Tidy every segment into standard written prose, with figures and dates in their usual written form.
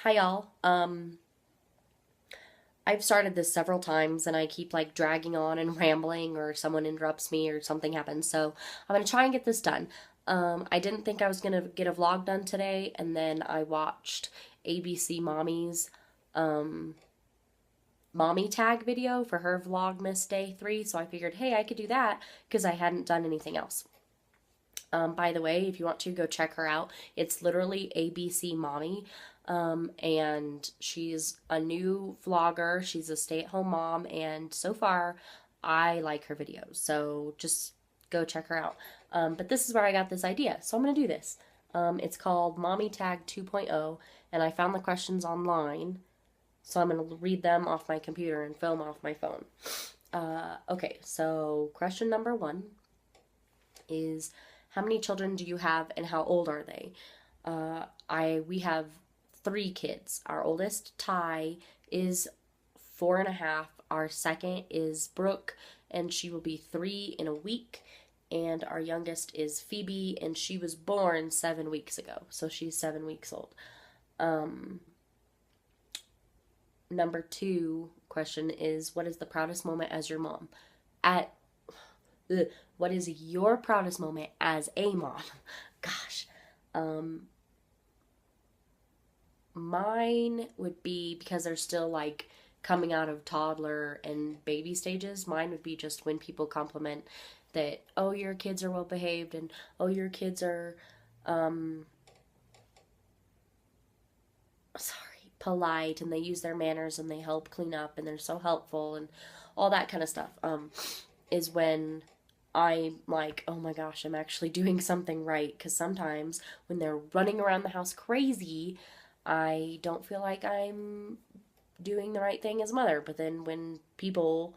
Hi y'all. I've started this several times and I keep like dragging on and rambling or someone interrupts me or something happens. So I'm gonna try and get this done. I didn't think I was gonna get a vlog done today, and then I watched ABC Mommy's um, mommy tag video for her Vlogmas Day 3. So I figured, hey, I could do that because I hadn't done anything else. By the way, if you want to go check her out, it's literally ABC Mommy. And she's a new vlogger. She's a stay-at-home mom, and so far, I like her videos. So just go check her out. But this is where I got this idea. So I'm gonna do this. It's called Mommy Tag 2.0, and I found the questions online. So I'm gonna read them off my computer and film off my phone. Okay, so question number one is, how many children do you have and how old are they? We have three kids. Our oldest, Ty, is 4.5. Our second is Brooke, and she will be 3 in a week. And our youngest is Phoebe, and she was born 7 weeks ago, so she's 7 weeks old. Number two question is, what is the proudest moment as your mom? At What is your proudest moment as a mom? Gosh. Um, Mine would be, because they're still like coming out of toddler and baby stages, mine would be just when people compliment that, oh, your kids are well behaved, and oh, your kids are, um, sorry, polite, and they use their manners and they help clean up and they're so helpful and all that kind of stuff. Is when I'm like, oh my gosh, I'm actually doing something right. Because sometimes when they're running around the house crazy, I don't feel like I'm doing the right thing as a mother. But then when people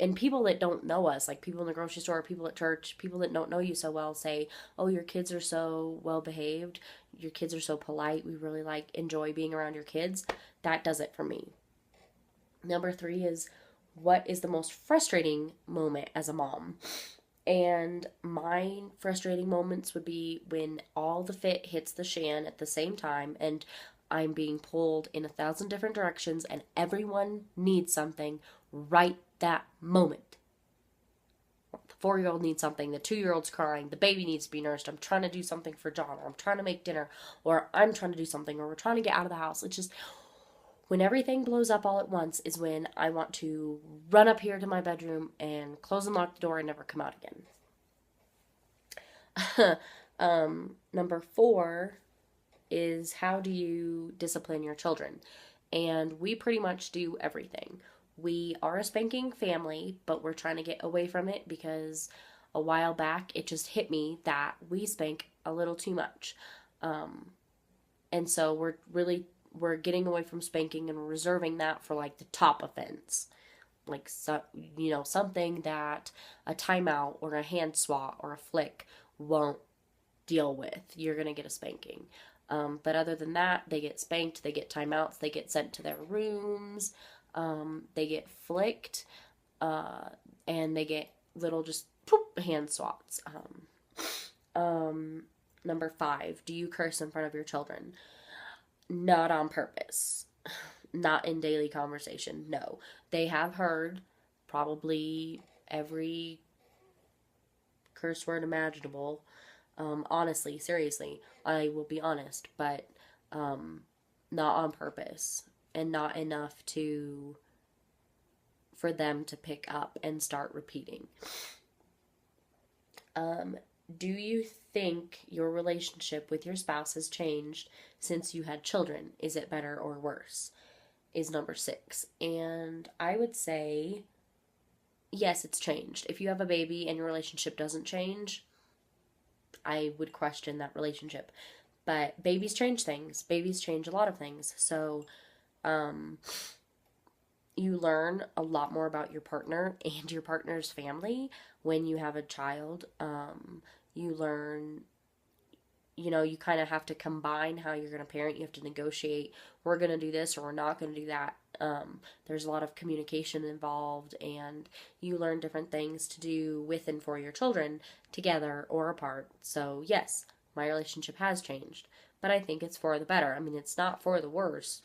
and people that don't know us, like people in the grocery store, people at church, people that don't know you so well say, oh, your kids are so well behaved, your kids are so polite, we really like enjoy being around your kids, that does it for me. Number three is, what is the most frustrating moment as a mom? And my frustrating moments would be when all the fit hits the shan at the same time and I'm being pulled in 1,000 different directions and everyone needs something right that moment. The 4-year-old needs something, the 2-year-old's crying, the baby needs to be nursed, I'm trying to do something for John, or I'm trying to make dinner, or I'm trying to do something, or we're trying to get out of the house. It's just, when everything blows up all at once is when I want to run up here to my bedroom and close and lock the door and never come out again. Number four is, how do you discipline your children? And we pretty much do everything. We are a spanking family, but we're trying to get away from it because a while back it just hit me that we spank a little too much. And so we're getting away from spanking and reserving that for like the top offense. Like, so, something that a timeout or a hand swat or a flick won't deal with. You're going to get a spanking. But other than that, they get spanked, they get timeouts, they get sent to their rooms, they get flicked, and they get little just poop hand swats. Number five, do you curse in front of your children? Not on purpose. Not in daily conversation. No. They have heard probably every curse word imaginable. Honestly, seriously, I will be honest, but not on purpose, and not enough for them to pick up and start repeating. Do you think your relationship with your spouse has changed since you had children? Is it better or worse? Is number six. And I would say, yes, it's changed. If you have a baby and your relationship doesn't change, I would question that relationship. But babies change things. Babies change a lot of things. So, you learn a lot more about your partner and your partner's family when you have a child. You learn, you kind of have to combine how you're going to parent. You have to negotiate, we're going to do this or we're not going to do that. There's a lot of communication involved, and you learn different things to do with and for your children, together or apart. So, yes, my relationship has changed. but I think it's for the better. I mean, it's not for the worse.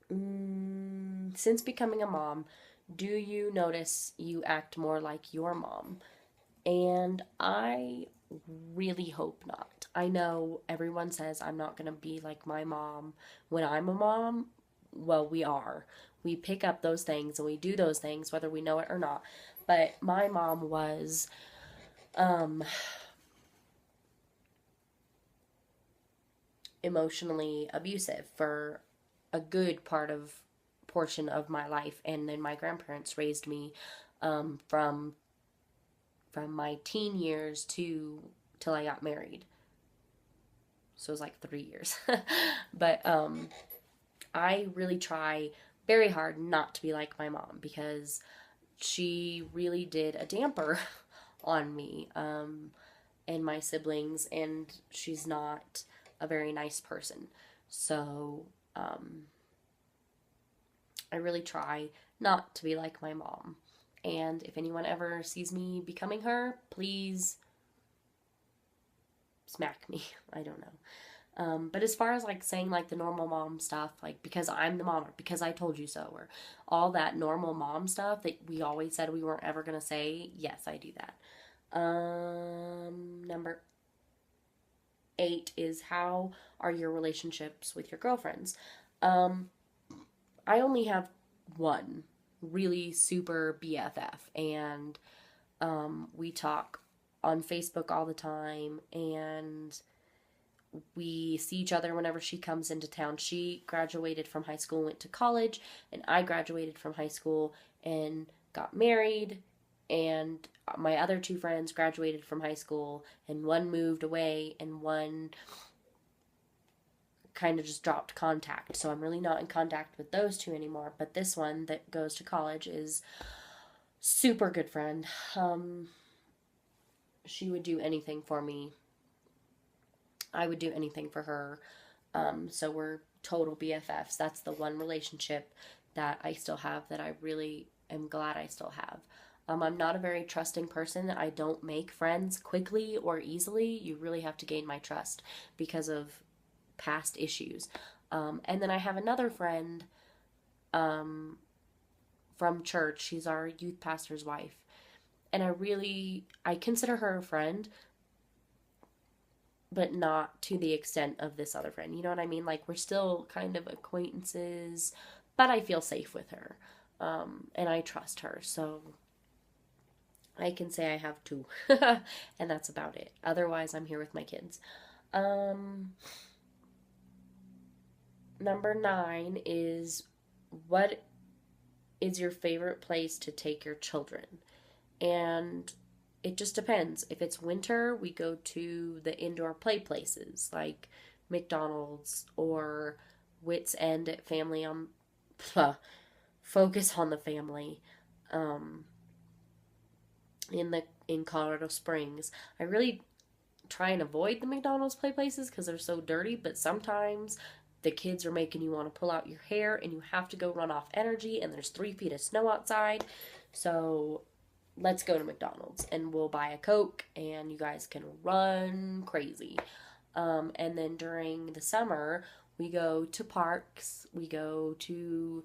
Since becoming a mom, do you notice you act more like your mom? And I really hope not. I know everyone says I'm not going to be like my mom when I'm a mom. Well, we are. We pick up those things and we do those things whether we know it or not. But my mom was um, emotionally abusive for a good portion of my life, and then my grandparents raised me from my teen years to till I got married. So it was like 3 years. But I really try very hard not to be like my mom because she really did a damper on me and my siblings, and she's not a very nice person. So I really try not to be like my mom. And if anyone ever sees me becoming her, please smack me. I don't know. But as far as like saying like the normal mom stuff, like because I'm the mom or because I told you so, or all that normal mom stuff that we always said we weren't ever gonna say, yes, I do that. Number 8 is, how are your relationships with your girlfriends? I only have one really super BFF, and we talk on Facebook all the time, and we see each other whenever she comes into town. She graduated from high school and went to college, and I graduated from high school and got married, and my other two friends graduated from high school, and one moved away, and one kind of just dropped contact. So I'm really not in contact with those two anymore. But this one that goes to college is super good friend. She would do anything for me. I would do anything for her. So we're total BFFs. That's the one relationship that I still have that I really am glad I still have. I'm not a very trusting person. I don't make friends quickly or easily. You really have to gain my trust because of past issues. And then I have another friend from church. She's our youth pastor's wife. And I consider her a friend, but not to the extent of this other friend. You know what I mean? Like, we're still kind of acquaintances, but I feel safe with her. And I trust her. So I can say I have two. And that's about it. Otherwise, I'm here with my kids. Number 9 is, what is your favorite place to take your children? And it just depends. If it's winter, we go to the indoor play places like McDonald's or Wits End at Family on Focus on the Family in Colorado Springs. I really try and avoid the McDonald's play places because they're so dirty, but sometimes the kids are making you want to pull out your hair and you have to go run off energy, and there's 3 feet of snow outside. So let's go to McDonald's and we'll buy a Coke and you guys can run crazy. And then during the summer, we go to parks. We go to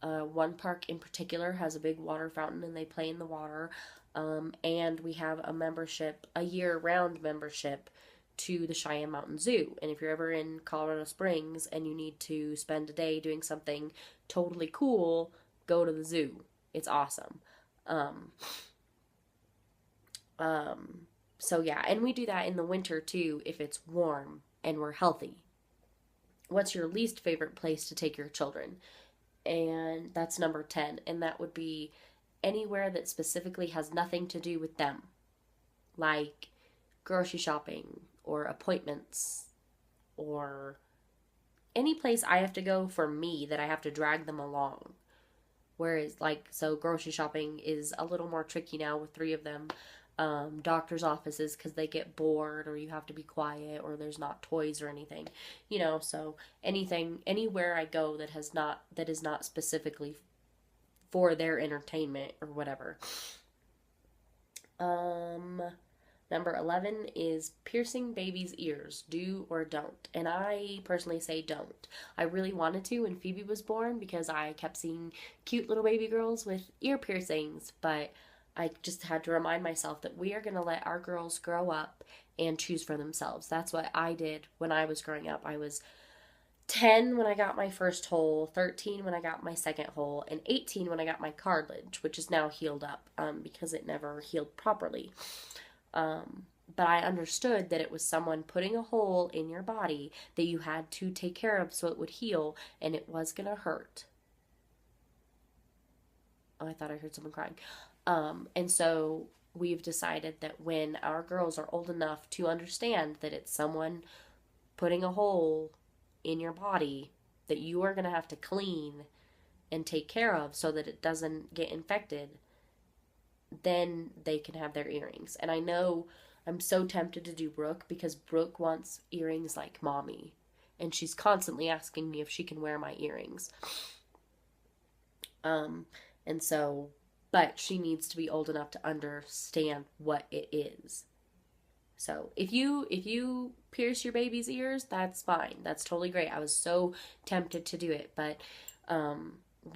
one park in particular has a big water fountain and they play in the water. And we have a year-round membership to the Cheyenne Mountain Zoo. And if you're ever in Colorado Springs and you need to spend a day doing something totally cool, go to the zoo. It's awesome. So yeah, and we do that in the winter too if it's warm and we're healthy. What's your least favorite place to take your children? And that's number 10, and that would be anywhere that specifically has nothing to do with them, like grocery shopping or appointments or any place I have to go for me that I have to drag them along. Whereas, like, so grocery shopping is a little more tricky now with 3 of them. Doctor's offices because they get bored or you have to be quiet or there's not toys or anything, so anywhere I go that is not specifically for their entertainment or whatever. Number 11 is piercing babies' ears. Do or don't? And I personally say don't. I really wanted to when Phoebe was born because I kept seeing cute little baby girls with ear piercings, but I just had to remind myself that we are going to let our girls grow up and choose for themselves. That's what I did when I was growing up. I was 10 when I got my first hole, 13 when I got my second hole, and 18 when I got my cartilage, which is now healed up because it never healed properly. But I understood that it was someone putting a hole in your body that you had to take care of so it would heal, and it was going to hurt. Oh, I thought I heard someone crying. And so we've decided that when our girls are old enough to understand that it's someone putting a hole in your body that you are going to have to clean and take care of so that it doesn't get infected, then they can have their earrings. And I know I'm so tempted to do Brooke because Brooke wants earrings like mommy. And she's constantly asking me if she can wear my earrings. And so, but she needs to be old enough to understand what it is. So if you pierce your baby's ears, that's fine. That's totally great. I was so tempted to do it, but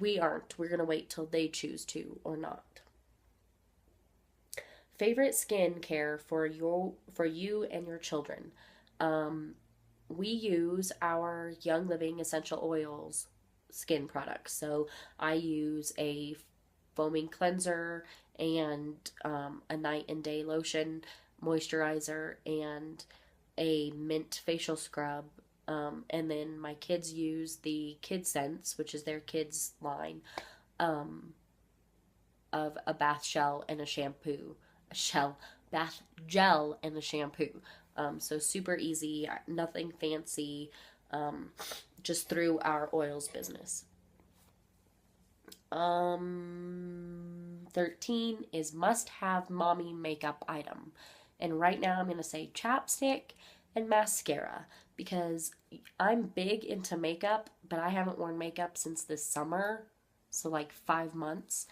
we aren't. We're gonna wait till they choose to or not. Favorite skincare for you and your children. We use our Young Living essential oils skin products. So I use a foaming cleanser and a night and day lotion, moisturizer, and a mint facial scrub. And then my kids use the Kids Sense, which is their kids line, of a bath shell and a shampoo. Bath gel and a shampoo. So super easy, nothing fancy, just through our oils business. 13 is must have mommy makeup item. And right now I'm going to say chapstick and mascara because I'm big into makeup, but I haven't worn makeup since this summer. So like 5 months.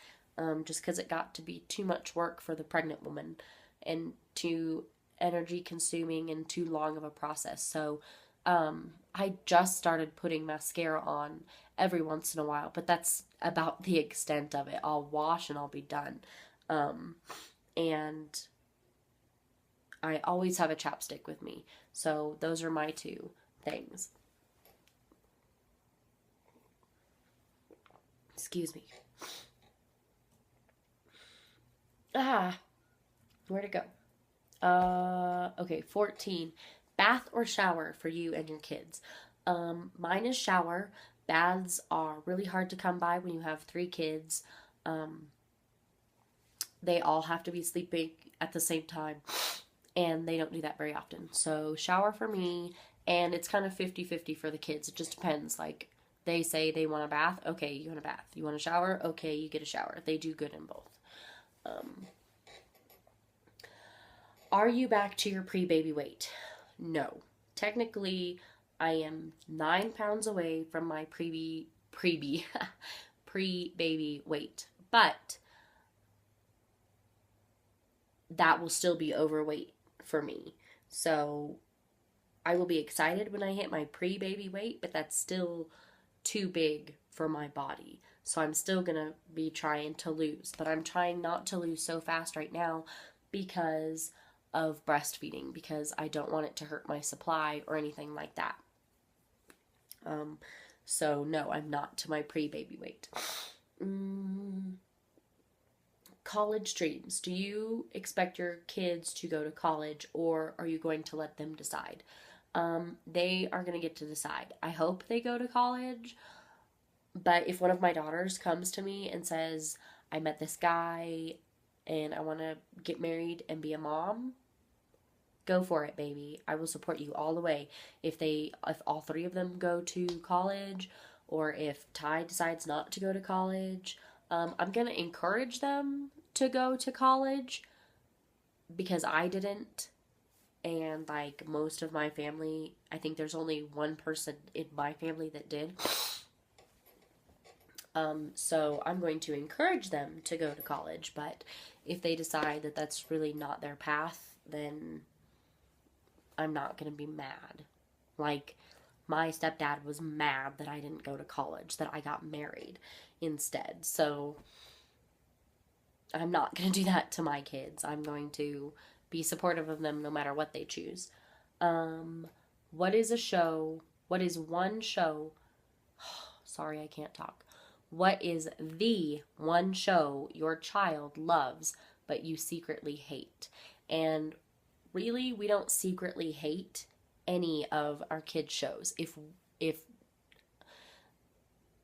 Just because it got to be too much work for the pregnant woman and too energy consuming and too long of a process. So I just started putting mascara on every once in a while, but that's about the extent of it. I'll wash and I'll be done. And I always have a chapstick with me. So those are my two things. Excuse me. Where'd it go? Okay, 14. Bath or shower for you and your kids. Mine is shower. Baths are really hard to come by when you have 3 kids. They all have to be sleeping at the same time, and they don't do that very often. So shower for me, and it's kind of 50-50 for the kids. It just depends. Like, they say they want a bath. Okay, you want a bath. You want a shower? Okay, you get a shower. They do good in both. Are you back to your pre-baby weight? No. Technically, I am 9 pounds away from my pre-baby weight. But that will still be overweight for me. So I will be excited when I hit my pre-baby weight, but that's still too big for my body. So I'm still going to be trying to lose. But I'm trying not to lose so fast right now because of breastfeeding, because I don't want it to hurt my supply or anything like that. So no, I'm not to my pre-baby weight. College dreams. Do you expect your kids to go to college, or are you going to let them decide? They are going to get to decide. I hope they go to college. But if one of my daughters comes to me and says, I met this guy and I want to get married and be a mom, go for it, baby. I will support you all the way. If all 3 of them go to college, or if Ty decides not to go to college, I'm going to encourage them to go to college because I didn't. And like most of my family, I think there's only one person in my family that did. So I'm going to encourage them to go to college, but if they decide that that's really not their path, then I'm not going to be mad. Like, my stepdad was mad that I didn't go to college, that I got married instead. So I'm not going to do that to my kids. I'm going to be supportive of them no matter what they choose. What is a show? What is one show? Sorry, I can't talk. What is the one show your child loves but you secretly hate? And really, we don't secretly hate any of our kids' shows. If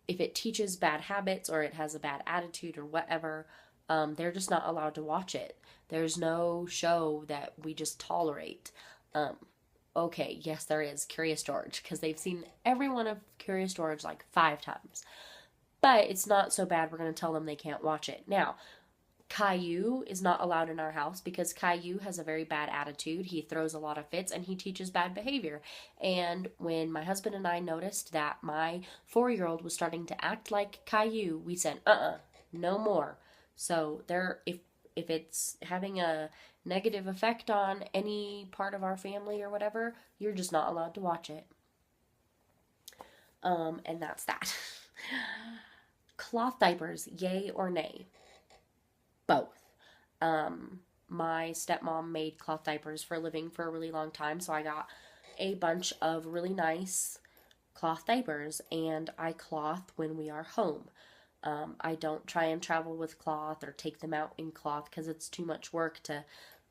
it teaches bad habits or it has a bad attitude or whatever, they're just not allowed to watch it. There's no show that we just tolerate. Okay, yes, there is Curious George, because they've seen every one of Curious George like 5 times. But it's not so bad we're going to tell them they can't watch it. Now, Caillou is not allowed in our house because Caillou has a very bad attitude. He throws a lot of fits and he teaches bad behavior. And when my husband and I noticed that my 4-year-old was starting to act like Caillou, we said, no more. So if it's having a negative effect on any part of our family or whatever, you're just not allowed to watch it. And that's that. Cloth diapers, yay or nay? Both. My stepmom made cloth diapers for a living for a really long time, so I got a bunch of really nice cloth diapers, and I cloth when we are home. I don't try and travel with cloth or take them out in cloth because it's too much work to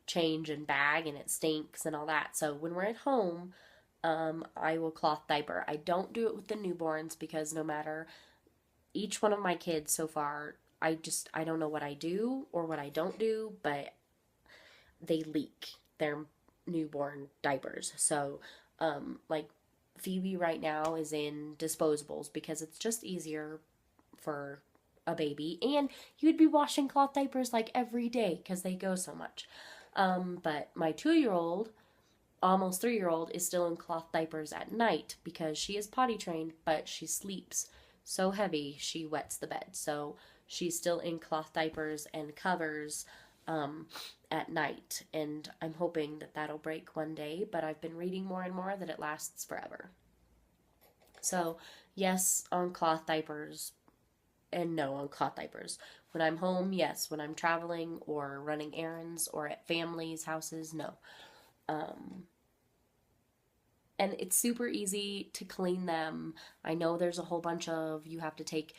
change and bag and it stinks and all that. So when we're at home, I will cloth diaper. I don't do it with the newborns because no matter each one of my kids so far, I don't know what I do or what I don't do, but they leak their newborn diapers. So, like Phoebe right now is in disposables because it's just easier for a baby, and you'd be washing cloth diapers like every day because they go so much. But my 2-year-old, almost 3-year-old, is still in cloth diapers at night because she is potty trained, but she sleeps so heavy she wets the bed. So she's still in cloth diapers and covers at night, and I'm hoping that that'll break one day, but I've been reading more and more that it lasts forever. So yes on cloth diapers, and no on cloth diapers. When I'm home, yes. When I'm traveling or running errands or at families' houses, no. And it's super easy to clean them. I know there's a whole bunch of, you have to take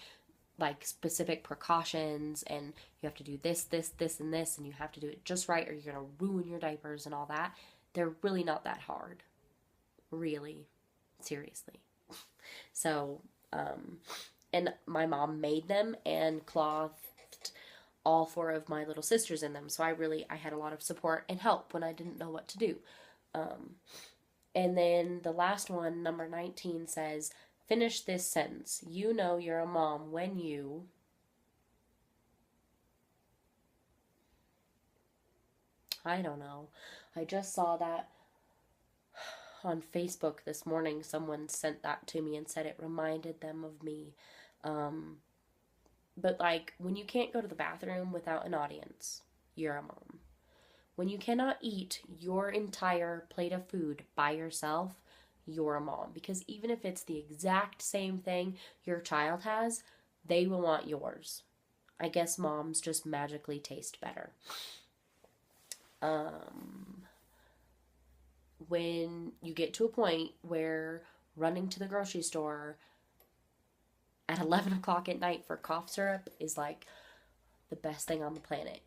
like specific precautions and you have to do this, and this, and you have to do it just right or you're going to ruin your diapers and all that. They're really not that hard. Really. Seriously. So, and my mom made them and clothed all 4 of my little sisters in them. So I had a lot of support and help when I didn't know what to do. And then the last one, number 19, says, finish this sentence. You know you're a mom when you... I don't know. I just saw that on Facebook this morning. Someone sent that to me and said it reminded them of me. But like, when you can't go to the bathroom without an audience, you're a mom. When you cannot eat your entire plate of food by yourself, you're a mom. Because even if it's the exact same thing your child has, they will want yours. I guess moms just magically taste better. When you get to a point where running to the grocery store at 11 o'clock at night for cough syrup is like the best thing on the planet.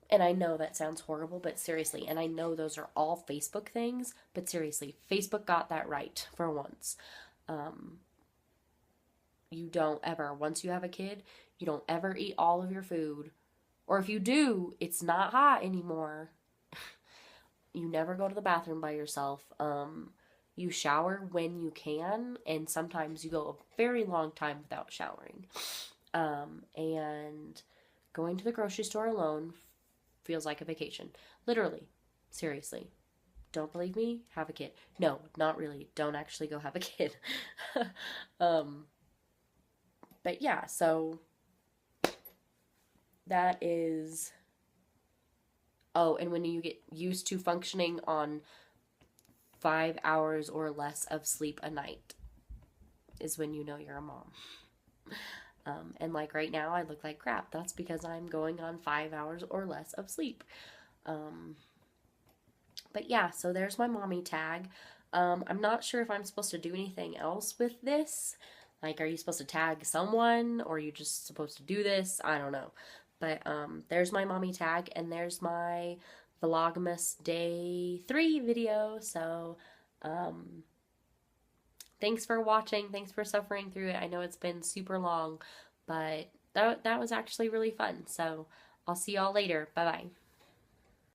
And I know that sounds horrible, but seriously, and I know those are all Facebook things, but seriously, Facebook got that right for once. You don't ever, once you have a kid, you don't ever eat all of your food. Or if you do, it's not hot anymore. You never go to the bathroom by yourself. You shower when you can, and sometimes you go a very long time without showering. And going to the grocery store alone feels like a vacation. Literally. Seriously. Don't believe me? Have a kid. No, not really. Don't actually go have a kid. But yeah, so that is Oh, and when you get used to functioning on 5 hours or less of sleep a night is when you know you're a mom. And like right now, I look like crap. That's because I'm going on 5 hours or less of sleep. But yeah, so there's my mommy tag. I'm not sure if I'm supposed to do anything else with this. Like, are you supposed to tag someone or are you just supposed to do this? I don't know. But there's my mommy tag, and there's my Vlogmas Day 3 video. So thanks for watching. Thanks for suffering through it. I know it's been super long, but that was actually really fun. So I'll see y'all later. Bye bye.